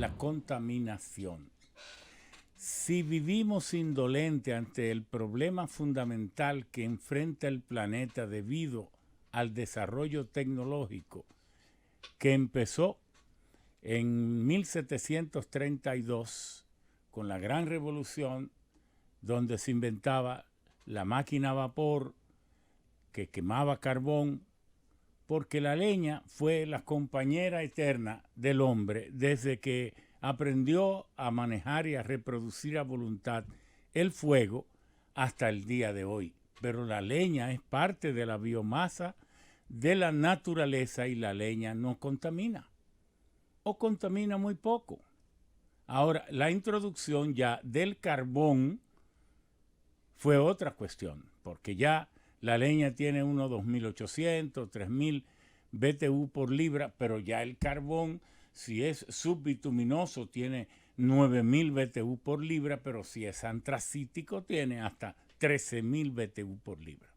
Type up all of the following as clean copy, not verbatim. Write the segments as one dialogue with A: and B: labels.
A: la contaminación. Si vivimos indolente ante el problema fundamental que enfrenta el planeta debido al desarrollo tecnológico que empezó en 1732 con la Gran Revolución, donde se inventaba la máquina a vapor que quemaba carbón, porque la leña fue la compañera eterna del hombre desde que aprendió a manejar y a reproducir a voluntad el fuego hasta el día de hoy. Pero la leña es parte de la biomasa de la naturaleza y la leña no contamina o contamina muy poco. Ahora, la introducción ya del carbón fue otra cuestión, porque ya la leña tiene unos 2.800, 3.000 BTU por libra, pero ya el carbón, si es subbituminoso, tiene 9.000 BTU por libra, pero si es antracítico, tiene hasta 13.000 BTU por libra.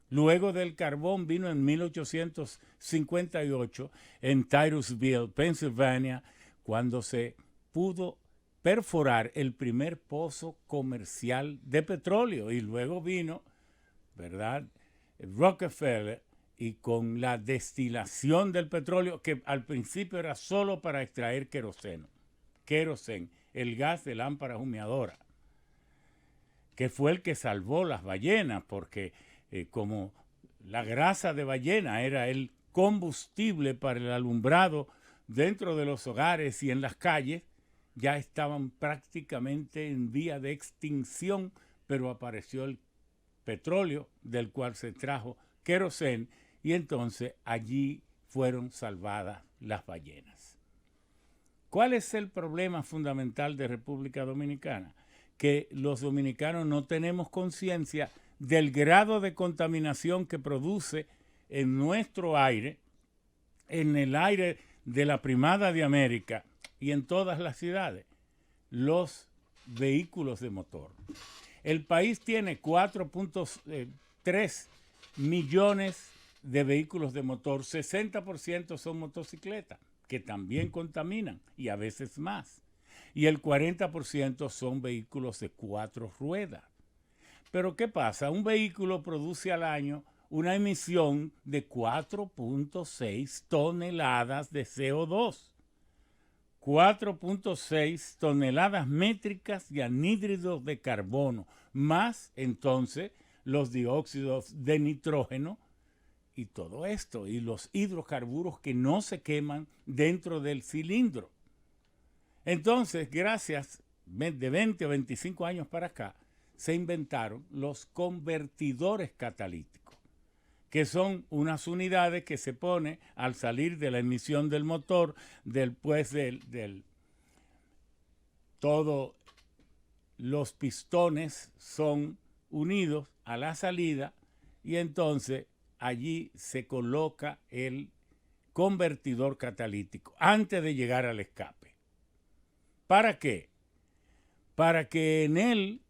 A: Luego del carbón vino en 1858 en Titusville, Pennsylvania, cuando se pudo perforar el primer pozo comercial de petróleo, y luego vino, ¿verdad?, Rockefeller, y con la destilación del petróleo, que al principio era solo para extraer queroseno, el gas de lámpara humeadora, que fue el que salvó las ballenas, porque como la grasa de ballena era el combustible para el alumbrado dentro de los hogares y en las calles, ya estaban prácticamente en vía de extinción, pero apareció el petróleo del cual se trajo queroseno, y entonces allí fueron salvadas las ballenas. ¿Cuál es el problema fundamental de República Dominicana? Que los dominicanos no tenemos conciencia del grado de contaminación que produce en nuestro aire, en el aire de la Primada de América y en todas las ciudades, los vehículos de motor. El país tiene 4.3 millones de vehículos de motor, 60% son motocicletas, que también contaminan, y a veces más. Y el 40% son vehículos de 4 ruedas. Pero ¿qué pasa? Un vehículo produce al año una emisión de 4.6 toneladas de CO2. 4.6 toneladas métricas de anhídrido de carbono, más entonces los dióxidos de nitrógeno y todo esto, y los hidrocarburos que no se queman dentro del cilindro. Entonces, gracias, de 20 o 25 años para acá, se inventaron los convertidores catalíticos, que son unas unidades que se pone al salir de la emisión del motor, todos los pistones son unidos a la salida, y entonces allí se coloca el convertidor catalítico antes de llegar al escape. ¿Para qué? Para que en él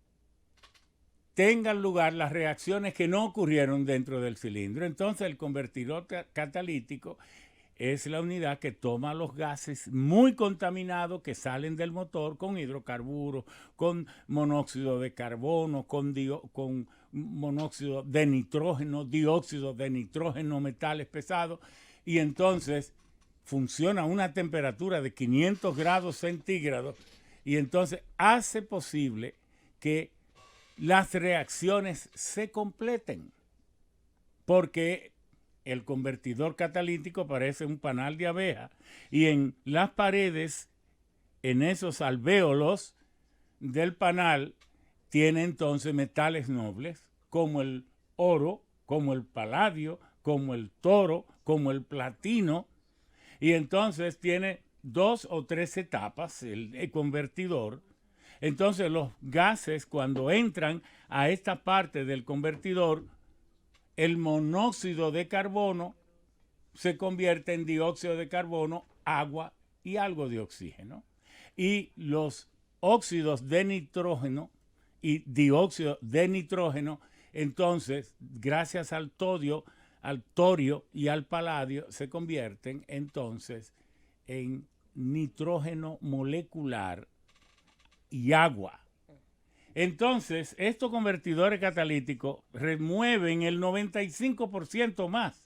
A: tengan lugar las reacciones que no ocurrieron dentro del cilindro. Entonces el convertidor catalítico es la unidad que toma los gases muy contaminados que salen del motor con hidrocarburos, con monóxido de carbono, con monóxido de nitrógeno, dióxido de nitrógeno, metales pesados, y entonces funciona a una temperatura de 500 grados centígrados, y entonces hace posible que las reacciones se completen, porque el convertidor catalítico parece un panal de abeja, y en las paredes, en esos alvéolos del panal, tiene entonces metales nobles como el oro, como el paladio, como el toro, como el platino, y entonces tiene 2 o 3 etapas el convertidor. Entonces los gases, cuando entran a esta parte del convertidor, el monóxido de carbono se convierte en dióxido de carbono, agua y algo de oxígeno. Y los óxidos de nitrógeno y dióxido de nitrógeno, entonces, gracias al torio y al paladio, se convierten entonces en nitrógeno molecular y agua. Entonces, estos convertidores catalíticos remueven el 95% más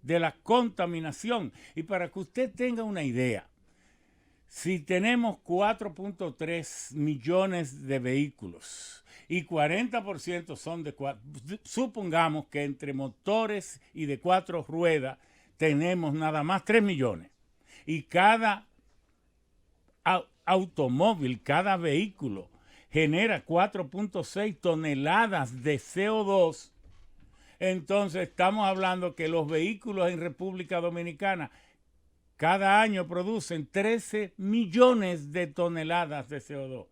A: de la contaminación. Y para que usted tenga una idea, si tenemos 4.3 millones de vehículos y 40% son supongamos que entre motores y de 4 ruedas tenemos nada más 3 millones. Y cada automóvil, cada vehículo genera 4.6 toneladas de CO2. Entonces estamos hablando que los vehículos en República Dominicana cada año producen 13 millones de toneladas de CO2.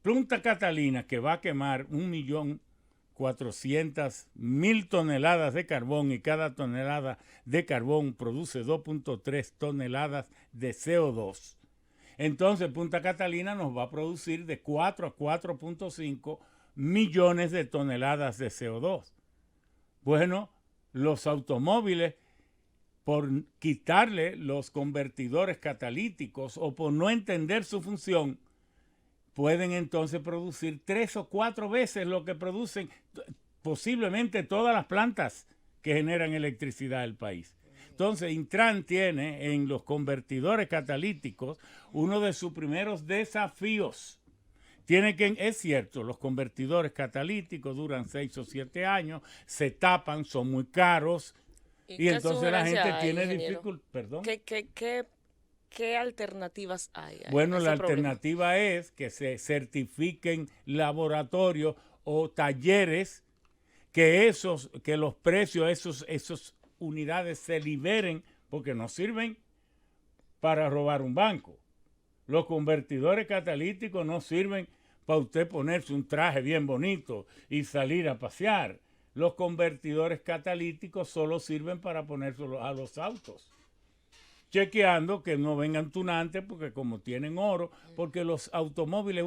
A: Punta Catalina, que va a quemar 1.400.000 toneladas de carbón y cada tonelada de carbón produce 2.3 toneladas de CO2. Entonces Punta Catalina nos va a producir de 4 a 4.5 millones de toneladas de CO2. Bueno, los automóviles, por quitarle los convertidores catalíticos o por no entender su función, pueden entonces producir 3 o 4 veces lo que producen posiblemente todas las plantas que generan electricidad del país. Entonces, Intran tiene en los convertidores catalíticos uno de sus primeros desafíos. Es cierto, los convertidores catalíticos duran 6 o 7 años, se tapan, son muy caros y entonces la gente tiene dificultad. ¿Perdón?
B: ¿Qué alternativas hay?
A: Bueno, la alternativa es que se certifiquen laboratorios o talleres que los precios de esas unidades se liberen, porque no sirven para robar un banco. Los convertidores catalíticos no sirven para usted ponerse un traje bien bonito y salir a pasear. Los convertidores catalíticos solo sirven para ponérselo a los autos, chequeando que no vengan tunantes, porque como tienen oro, porque los automóviles,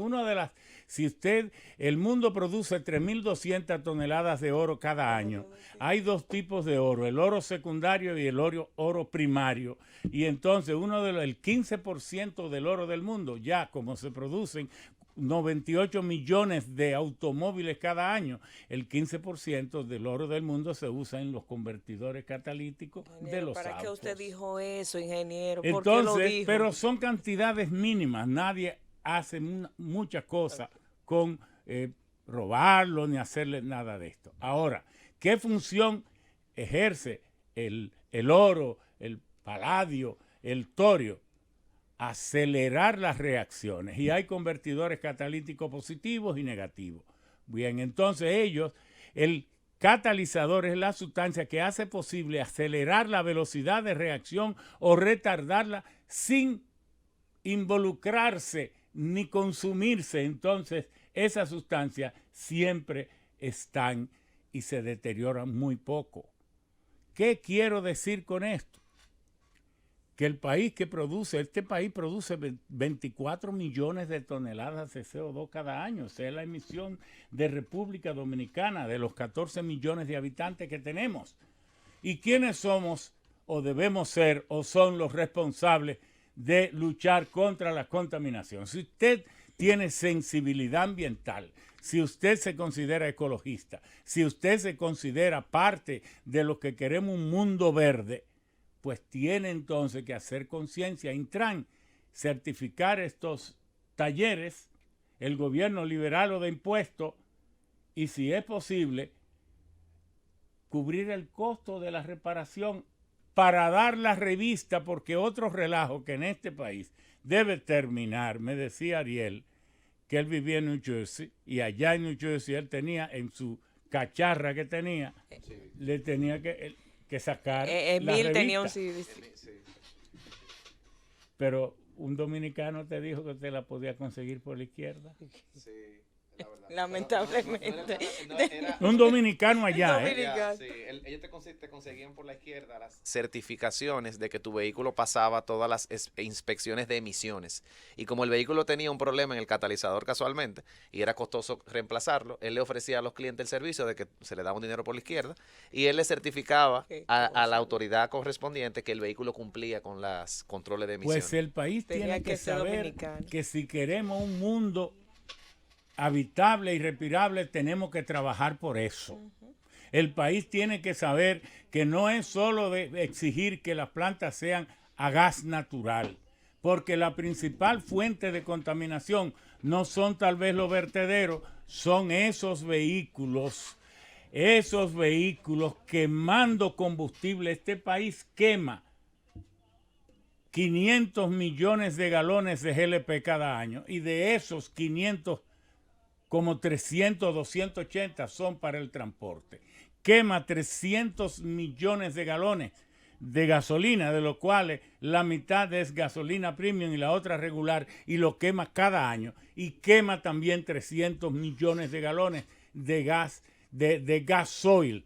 A: el mundo produce 3.200 toneladas de oro cada año. Hay 2 tipos de oro, el oro secundario y el oro primario. Y entonces el 15% del oro del mundo, ya como se producen 98 millones de automóviles cada año, el 15% del oro del mundo se usa en los convertidores catalíticos de los autos.
B: ¿Para qué usted dijo eso, ingeniero?
A: Entonces,
B: ¿por qué lo dijo?
A: Pero son cantidades mínimas. Nadie hace muchas cosas con robarlo ni hacerle nada de esto. Ahora, ¿qué función ejerce el oro, el paladio, el torio? Acelerar las reacciones, y hay convertidores catalíticos positivos y negativos. Bien, entonces el catalizador es la sustancia que hace posible acelerar la velocidad de reacción o retardarla sin involucrarse ni consumirse. Entonces esas sustancias siempre están y se deterioran muy poco. ¿Qué quiero decir con esto? Que este país produce 24 millones de toneladas de CO2 cada año. Esa es la emisión de República Dominicana, de los 14 millones de habitantes que tenemos. ¿Y quiénes somos o debemos ser o son los responsables de luchar contra la contaminación? Si usted tiene sensibilidad ambiental, si usted se considera ecologista, si usted se considera parte de los que queremos un mundo verde, pues tiene entonces que hacer conciencia. Intran, certificar estos talleres, el gobierno liberarlo de impuestos y, si es posible, cubrir el costo de la reparación para dar la revista, porque otro relajo que en este país debe terminar. Me decía Ariel que él vivía en New Jersey y allá en New Jersey él tenía en su cacharra que tenía, le tenía que sacar la revista.
B: Tenía un CD.
A: Pero un dominicano te dijo que usted la podía conseguir por la izquierda.
C: Sí, la verdad.
B: Lamentablemente.
A: Un dominicano allá, ¿eh?
B: Dominicano.
C: Sí, ellos te conseguían por la izquierda las certificaciones de que tu vehículo pasaba todas las inspecciones de emisiones. Y como el vehículo tenía un problema en el catalizador casualmente y era costoso reemplazarlo, él le ofrecía a los clientes el servicio de que se le daba un dinero por la izquierda y él le certificaba
B: Qué
C: a la
B: cosa.
C: autoridad correspondiente que el vehículo cumplía con los controles de emisiones.
A: Pues el país
B: Tenía
A: tiene que
B: que ser
A: saber
B: dominicano.
A: que si queremos un mundo habitable y respirable, tenemos que trabajar por eso. El país tiene que saber que no es solo de exigir que las plantas sean a gas natural, porque la principal fuente de contaminación no son tal vez los vertederos, son esos vehículos quemando combustible. Este país quema 500 millones de galones de GLP cada año y de esos 500, como 300, 280 son para el transporte. Quema 300 millones de galones de gasolina, de los cuales la mitad es gasolina premium y la otra regular, y lo quema cada año. Y quema también 300 millones de galones de gas, de gasoil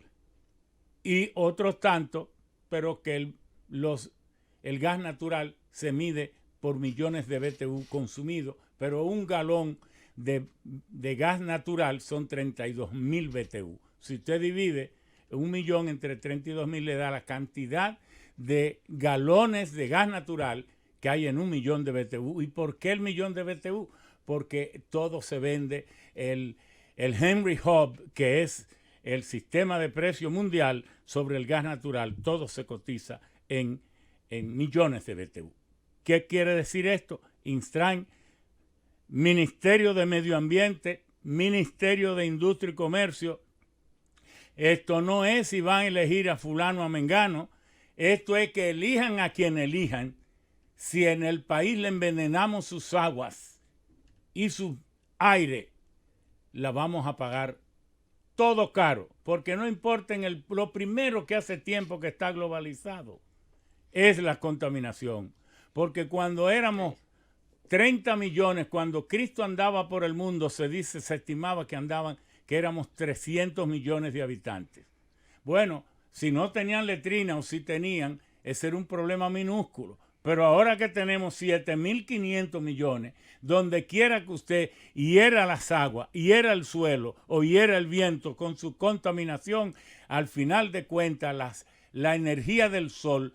A: y otros tantos, pero que el gas natural se mide por millones de BTU consumidos, pero un galón de gas natural son 32.000 BTU. Si usted divide 1.000.000 entre 32.000, le da la cantidad de galones de gas natural que hay en 1.000.000 de BTU. ¿Y por qué el 1.000.000 de BTU? Porque todo se vende, el Henry Hub, que es el sistema de precio mundial sobre el gas natural, todo se cotiza en millones de BTU. ¿Qué quiere decir esto? Instran, Ministerio de Medio Ambiente, Ministerio de Industria y Comercio. Esto no es si van a elegir a fulano o a mengano. Esto es que elijan a quien elijan. Si en el país le envenenamos sus aguas y su aire, la vamos a pagar todo caro. Porque no importa lo primero que hace tiempo que está globalizado es la contaminación. Porque cuando éramos 30 millones, cuando Cristo andaba por el mundo, se estimaba que éramos 300 millones de habitantes. Bueno, si no tenían letrina o si tenían, ese era un problema minúsculo. Pero ahora que tenemos 7.500 millones, donde quiera que usted hiera las aguas, hiera el suelo o hiera el viento con su contaminación, al final de cuentas la energía del sol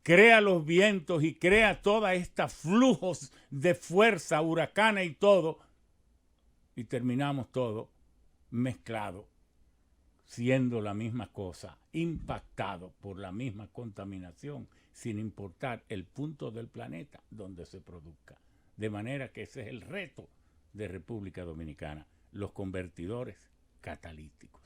A: crea los vientos y crea todos estos flujos de fuerza, huracanes y todo, y terminamos todo mezclado, siendo la misma cosa, impactado por la misma contaminación, sin importar el punto del planeta donde se produzca. De manera que ese es el reto de República Dominicana, los convertidores catalíticos.